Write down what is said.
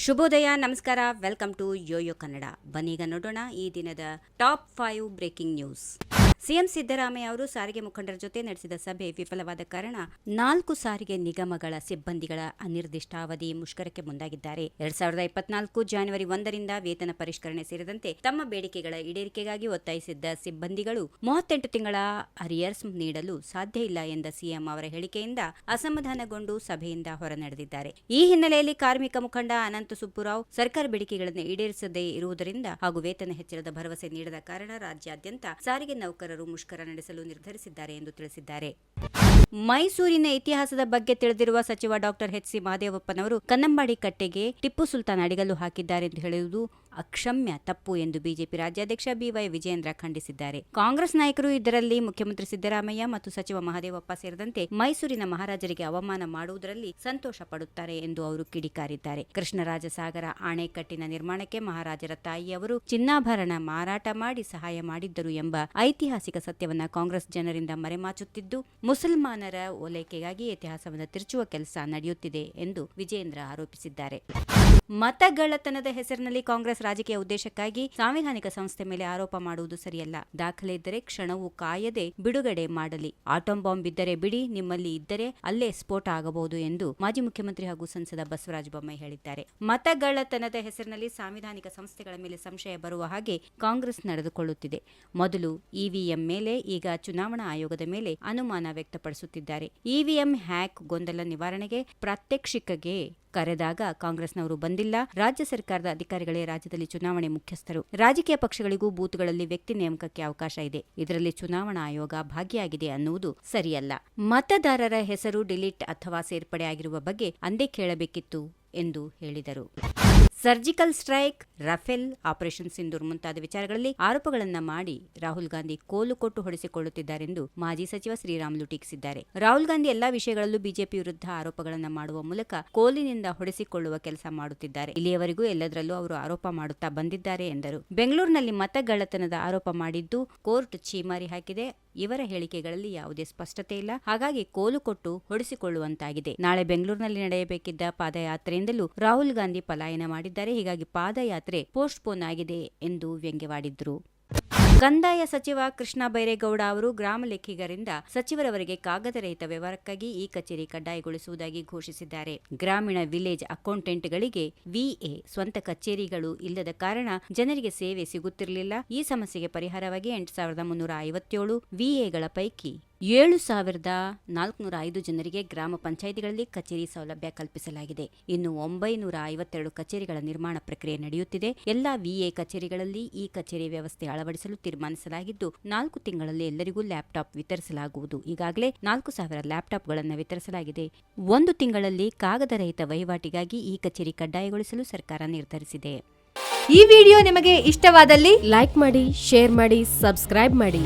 ಶುಭೋದಯ, ನಮಸ್ಕಾರ. Welcome to Yoyo Kannada. ಬನ್ನೀಗ ನೋಡೋಣ ಈ ದಿನದ top 5 breaking news. CM Siddaramaiah ಅವರು ಸಾರಿಗೆ ಮುಖಂಡರ ಜೊತೆ ನಡೆಸಿದ ಸಭೆ ವಿಫಲವಾದ ಕಾರಣ 4 ಸಾರಿಗೆ ನಿಗಮಗಳ ಸಿಬ್ಬಂದಿಗಳ ಅನಿರ್ದಿಷ್ಟಾವಧಿ ಮುಷ್ಕರಕ್ಕೆ ಮುಂದಾಗಿದ್ದಾರೆ. 2024 ಜನವರಿ 1ರಿಂದ ವೇತನ ಪರಿಷ್ಕರಣೆ ಸೇರಿದಂತೆ ತಮ್ಮ ಬೇಡಿಕೆಗಳ ಈಡೇರಿಕೆಗಾಗಿ ಒತ್ತಾಯಿಸಿದ್ದ ಸಿಬ್ಬಂದಿಗಳು 38 ತಿಂಗಳ ಅರಿಯರ್ಸ್ ನೀಡಲು ಸಾಧ್ಯ ಇಲ್ಲ ಎಂದ ಸಿಎಂ ಅವರ ಹೇಳಿಕೆಯಿಂದ ಅಸಮಾಧಾನಗೊಂಡು ಸಭೆಯಿಂದ ಹೊರನಡೆದಿದ್ದಾರೆ. ಈ ಹಿನ್ನೆಲೆಯಲ್ಲಿ ಕಾರ್ಮಿಕ ಮುಖಂಡ ಅನಂತ ಸುಬ್ಬುರಾವ್ ಸರ್ಕಾರ ಬೇಡಿಕೆಗಳನ್ನು ಈಡೇರಿಸದೇ ಇರುವುದರಿಂದ ಹಾಗೂ ವೇತನ ಹೆಚ್ಚಳದ ಭರವಸೆ ನೀಡದ ಕಾರಣ ರಾಜ್ಯಾದ್ಯಂತ ಸಾರಿಗೆ ನೌಕರರು ಮುಷ್ಕರ ನಡೆಸಲು ನಿರ್ಧರಿಸಿದ್ದಾರೆ ಎಂದು ತಿಳಿಸಿದ್ದಾರೆ. ಮೈಸೂರಿನ ಇತಿಹಾಸದ ಬಗ್ಗೆ ತಿಳಿದಿರುವ ಸಚಿವ ಡಾಕ್ಟರ್ ಎಚ್ ಸಿ ಮಹದೇವಪ್ಪನವರು ಕನ್ನಂಬಾಡಿ ಕಟ್ಟೆಗೆ ಟಿಪ್ಪು ಸುಲ್ತಾನ್ ಅಡಿಗಲ್ಲು ಹಾಕಿದ್ದಾರೆ ಎಂದು ಹೇಳುವುದು ಅಕ್ಷಮ್ಯ ತಪ್ಪು ಎಂದು ಬಿಜೆಪಿ ರಾಜ್ಯಾಧ್ಯಕ್ಷ ಬಿವೈ ವಿಜಯೇಂದ್ರ ಖಂಡಿಸಿದ್ದಾರೆ. ಕಾಂಗ್ರೆಸ್ ನಾಯಕರು ಇದರಲ್ಲಿ ಮುಖ್ಯಮಂತ್ರಿ ಸಿದ್ದರಾಮಯ್ಯ ಮತ್ತು ಸಚಿವ ಮಹದೇವಪ್ಪ ಸೇರಿದಂತೆ ಮೈಸೂರಿನ ಮಹಾರಾಜರಿಗೆ ಅವಮಾನ ಮಾಡುವುದರಲ್ಲಿ ಸಂತೋಷ ಪಡುತ್ತಾರೆ ಎಂದು ಅವರು ಕಿಡಿಕಾರಿದ್ದಾರೆ. ಕೃಷ್ಣರಾಜಸಾಗರ ಅಣೆಕಟ್ಟಿನ ನಿರ್ಮಾಣಕ್ಕೆ ಮಹಾರಾಜರ ತಾಯಿಯವರು ಚಿನ್ನಾಭರಣ ಮಾರಾಟ ಮಾಡಿ ಸಹಾಯ ಮಾಡಿದ್ದರು ಎಂಬ ಐತಿಹಾಸಿಕ ಸತ್ಯವನ್ನ ಕಾಂಗ್ರೆಸ್ ಜನರಿಂದ ಮರೆಮಾಚುತ್ತಿದ್ದು ಮುಸಲ್ಮಾನರ ಓಲೈಕೆಗಾಗಿ ಇತಿಹಾಸವನ್ನು ತಿರುಚುವ ಕೆಲಸ ನಡೆಯುತ್ತಿದೆ ಎಂದು ವಿಜಯೇಂದ್ರ ಆರೋಪಿಸಿದ್ದಾರೆ. ಮತಗಳ್ಳತನದ ಹೆಸರಿನಲ್ಲಿ ಕಾಂಗ್ರೆಸ್ ರಾಜಕೀಯ ಉದ್ದೇಶಕ್ಕಾಗಿ ಸಾಂವಿಧಾನಿಕ ಸಂಸ್ಥೆ ಮೇಲೆ ಆರೋಪ ಮಾಡುವುದು ಸರಿಯಲ್ಲ. ದಾಖಲೆ ಇದ್ದರೆ ಕ್ಷಣವೂ ಕಾಯದೆ ಬಿಡುಗಡೆ ಮಾಡಲಿ. ಆಟೋಮ್ ಬಾಂಬ್ ಇದ್ದರೆ ಬಿಡಿ, ನಿಮ್ಮಲ್ಲಿ ಇದ್ದರೆ ಅಲ್ಲೇ ಸ್ಫೋಟ ಆಗಬಹುದು ಎಂದು ಮಾಜಿ ಮುಖ್ಯಮಂತ್ರಿ ಹಾಗೂ ಸಂಸದ ಬಸವರಾಜ ಬೊಮ್ಮಾಯಿ ಹೇಳಿದ್ದಾರೆ. ಮತಗಳ್ಳತನದ ಹೆಸರಿನಲ್ಲಿ ಸಾಂವಿಧಾನಿಕ ಸಂಸ್ಥೆಗಳ ಮೇಲೆ ಸಂಶಯ ಬರುವ ಹಾಗೆ ಕಾಂಗ್ರೆಸ್ ನಡೆದುಕೊಳ್ಳುತ್ತಿದೆ. ಮೊದಲು ಇವಿಎಂ ಮೇಲೆ, ಈಗ ಚುನಾವಣಾ ಆಯೋಗದ ಮೇಲೆ ಅನುಮಾನ ವ್ಯಕ್ತಪಡಿಸುತ್ತಿದ್ದಾರೆ. ಇವಿಎಂ ಹ್ಯಾಕ್ ಗೊಂದಲ ನಿವಾರಣೆಗೆ ಪ್ರಾತ್ಯಕ್ಷಿಕೆಗೆ ಕರೆದಾಗ ಕಾಂಗ್ರೆಸ್ನವರು ಬಂದಿಲ್ಲ. ರಾಜ್ಯ ಸರ್ಕಾರದ ಅಧಿಕಾರಿಗಳೇ ರಾಜ್ಯದಲ್ಲಿ ಚುನಾವಣೆ ಮುಖ್ಯಸ್ಥರು. ರಾಜಕೀಯ ಪಕ್ಷಗಳಿಗೂ ಬೂತ್ಗಳಲ್ಲಿ ವ್ಯಕ್ತಿ ನೇಮಕಕ್ಕೆ ಅವಕಾಶ ಇದೆ. ಇದರಲ್ಲಿ ಚುನಾವಣಾ ಆಯೋಗ ಭಾಗಿಯಾಗಿದೆ ಅನ್ನುವುದು ಸರಿಯಲ್ಲ. ಮತದಾರರ ಹೆಸರು ಡಿಲೀಟ್ ಅಥವಾ ಸೇರ್ಪಡೆ ಆಗಿರುವ ಬಗ್ಗೆ ಅಂದೇ ಕೇಳಬೇಕಿತ್ತು ಎಂದು ಹೇಳಿದರು. Surgical strike, Rafale, operation Sindoor ಮುಂತಾದ ವಿಚಾರಗಳಲ್ಲಿ ಆರೋಪಗಳನ್ನ ಮಾಡಿ ರಾಹುಲ್ ಗಾಂಧಿ ಕೋಲು ಕೊಟ್ಟು ಹೊಡೆಸಿಕೊಳ್ಳುತ್ತಿದ್ದಾರೆಂದು ಮಾಜಿ ಸಚಿವ ಶ್ರೀರಾಮುಲು ಟೀಕಿಸಿದ್ದಾರೆ. ರಾಹುಲ್ ಗಾಂಧಿ ಎಲ್ಲಾ ವಿಷಯಗಳಲ್ಲೂ ಬಿಜೆಪಿ ವಿರುದ್ಧ ಆರೋಪಗಳನ್ನ ಮಾಡುವ ಮೂಲಕ ಕೋಲಿನಿಂದ ಹೊಡೆಸಿಕೊಳ್ಳುವ ಕೆಲಸ ಮಾಡುತ್ತಿದ್ದಾರೆ. ಇಲ್ಲಿಯವರೆಗೂ ಎಲ್ಲದರಲ್ಲೂ ಅವರು ಆರೋಪ ಮಾಡುತ್ತಾ ಬಂದಿದ್ದಾರೆ ಎಂದರು. ಬೆಂಗಳೂರಿನಲ್ಲಿ ಮತಗಳ್ಳತನದ ಆರೋಪ ಮಾಡಿದ್ದು ಕೋರ್ಟ್ ಛೀಮಾರಿ ಹಾಕಿದೆ. ಇವರ ಹೇಳಿಕೆಗಳಲ್ಲಿ ಯಾವುದೇ ಸ್ಪಷ್ಟತೆ ಇಲ್ಲ. ಹಾಗಾಗಿ ಕೋಲು ಕೊಟ್ಟು ಹೊಡೆಸಿಕೊಳ್ಳುವಂತಾಗಿದೆ. ನಾಳೆ ಬೆಂಗಳೂರಿನಲ್ಲಿ ನಡೆಯಬೇಕಿದ್ದ ಪಾದಯಾತ್ರೆಯಿಂದಲೂ ರಾಹುಲ್ ಗಾಂಧಿ ಪಲಾಯನ ಮಾಡಿದ್ದಾರೆ. ಹೀಗಾಗಿ ಪಾದಯಾತ್ರೆ ಪೋಸ್ಟ್ಪೋನ್ ಆಗಿದೆ ಎಂದು ವ್ಯಂಗ್ಯವಾಡಿದ್ರು. ಕಂದಾಯ ಸಚಿವ ಕೃಷ್ಣ ಬೈರೇಗೌಡ ಅವರು ಗ್ರಾಮ ಲೆಕ್ಕಿಗರಿಂದ ಸಚಿವರವರೆಗೆ ಕಾಗದರಹಿತ ವ್ಯವಹಾರಕ್ಕಾಗಿ ಈ ಕಚೇರಿ ಕಡ್ಡಾಯಗೊಳಿಸುವುದಾಗಿ ಘೋಷಿಸಿದ್ದಾರೆ. ಗ್ರಾಮೀಣ ವಿಲೇಜ್ ಅಕೌಂಟೆಂಟ್ಗಳಿಗೆ ವಿಎ ಸ್ವಂತ ಕಚೇರಿಗಳು ಇಲ್ಲದ ಕಾರಣ ಜನರಿಗೆ ಸೇವೆ ಸಿಗುತ್ತಿರಲಿಲ್ಲ. ಈ ಸಮಸ್ಯೆಗೆ ಪರಿಹಾರವಾಗಿ 8,357 ವಿಎಗಳ ಪೈಕಿ 7,405 ಜನರಿಗೆ ಗ್ರಾಮ ಪಂಚಾಯಿತಿಗಳಲ್ಲಿ ಕಚೇರಿ ಸೌಲಭ್ಯ ಕಲ್ಪಿಸಲಾಗಿದೆ. ಇನ್ನು 952 ಕಚೇರಿಗಳ ನಿರ್ಮಾಣ ಪ್ರಕ್ರಿಯೆ ನಡೆಯುತ್ತಿದೆ. ಎಲ್ಲಾ ವಿಎ ಕಚೇರಿಗಳಲ್ಲಿ ಈ ಕಚೇರಿ ವ್ಯವಸ್ಥೆ ಅಳವಡಿಸಲು ತೀರ್ಮಾನಿಸಲಾಗಿದ್ದು 4 ತಿಂಗಳಲ್ಲಿ ಎಲ್ಲರಿಗೂ ಲ್ಯಾಪ್ಟಾಪ್ ವಿತರಿಸಲಾಗುವುದು. ಈಗಾಗಲೇ 4,000 ಲ್ಯಾಪ್ಟಾಪ್ಗಳನ್ನು ವಿತರಿಸಲಾಗಿದೆ. 1 ತಿಂಗಳಲ್ಲಿ ಕಾಗದರಹಿತ ವಹಿವಾಟಿಗಾಗಿ ಈ ಕಚೇರಿ ಕಡ್ಡಾಯಗೊಳಿಸಲು ಸರ್ಕಾರ ನಿರ್ಧರಿಸಿದೆ. ಈ ವಿಡಿಯೋ ನಿಮಗೆ ಇಷ್ಟವಾದಲ್ಲಿ ಲೈಕ್ ಮಾಡಿ, ಶೇರ್ ಮಾಡಿ, ಸಬ್ಸ್ಕ್ರೈಬ್ ಮಾಡಿ.